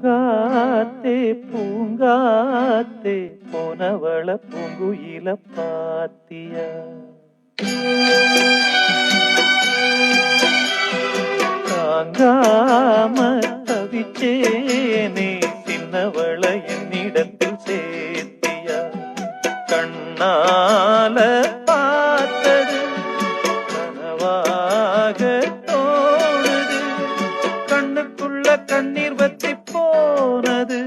பூங்காத்தே பூங்காத்தே போனவள பூங்குயில பாத்தியா? தாங்காம தவிச்சேனே சின்னவள என்னிடத்தில் சேர்த்தியா? கண்ணால பார்த்தது கனவாக தோணுது, கண்ணுக்குள்ள கண்ணீர் வத்தி போனது.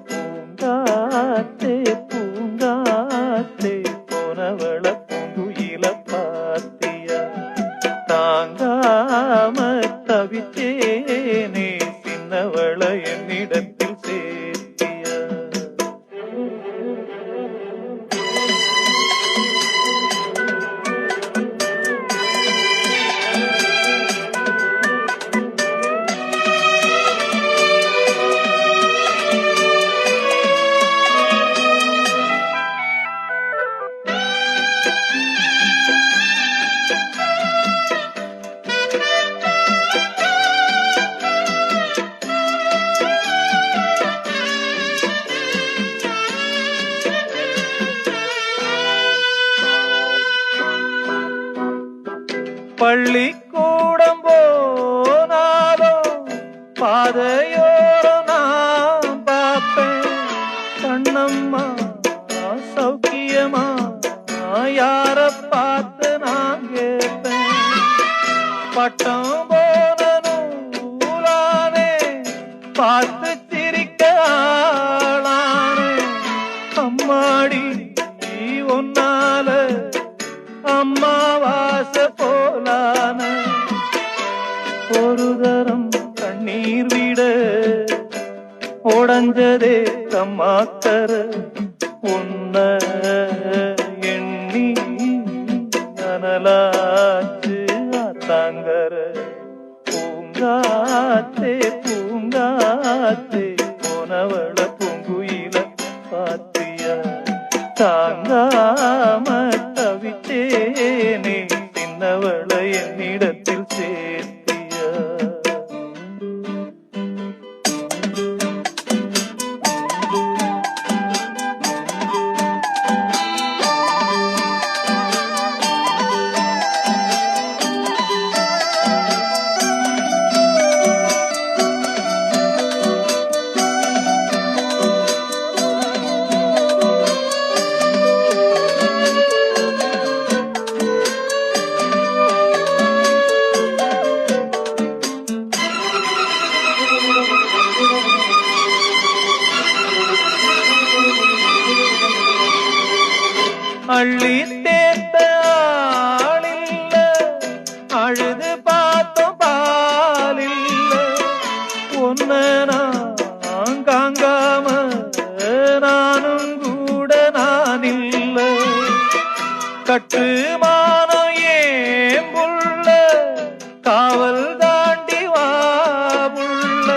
பூங்காத்தே பூங்காத்தே போனவள பூங்குயில பாத்தியா? தாங்காம தவிச்சேனே சின்னவள என்னிடத்தில் சேர்த்தியா? பள்ளிக்கூடம் போனாலும் பாதையோரம் நான் பார்ப்பேன். கண்ணம்மா சௌக்கியமா யார பார்த்து நான் கேட்பேன். பட்டம் போன நூலானே பார்த்து சிரிக்க ஆளானே. அம்மாடி ஒன்னால அம்மாவாச போலான. ஒரு தரம் கண்ணீர் விட உடஞ்சதே கம்மாக்கர. உன்ன எண்ணி அனலாச்சு ஆத்தாங்கர. பூங்காத்தே பூங்காத்தே போனவள பூங்குயில பாத்தியா? தாங்காம தவிச்சேனே சின்னவள என்னிடத்தில் சேர்த்தியா? அள்ளி தேர்த்த ஆளில்ல, அழுது பார்த்தோம் பாலில்ல. ஒன்ன நான் காங்காம நானும் கூட நான் இல்ல. கட்டுமானம் ஏன் புள்ள, காவல் தாண்டி வாபுள்ள.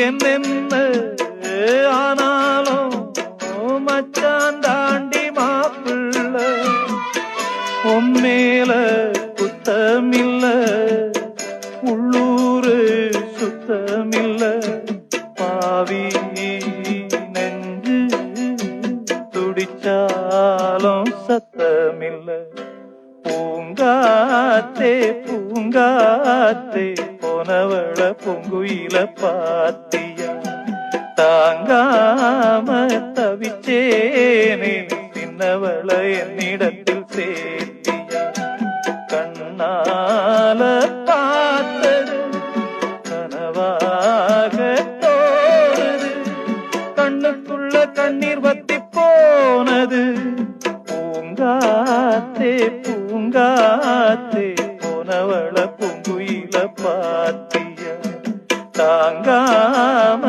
என்னென்ன ஆனாலும் மச்சான் தாண்டி உம்மேல குத்தமில்ல, உள்ளூரு சுத்தமில்ல. பாவி நெஞ்சு துடிச்சாலும் சத்தமில்ல. பூங்காத்தே பூங்காத்தே போனவள பூங்குயில பாத்தியா? தாங்காம தவிச்சேனே சின்னவள என்னிடத்தில் சேர்த்தியா? கண்ணால பார்த்தது கனவாக தோணுது, கண்ணுக்குள்ள கண்ணீர் வத்தி போனது. பூங்காத்தே பூங்காத்தே போனவள பூங்குயில பாத்தியா? தாங்காம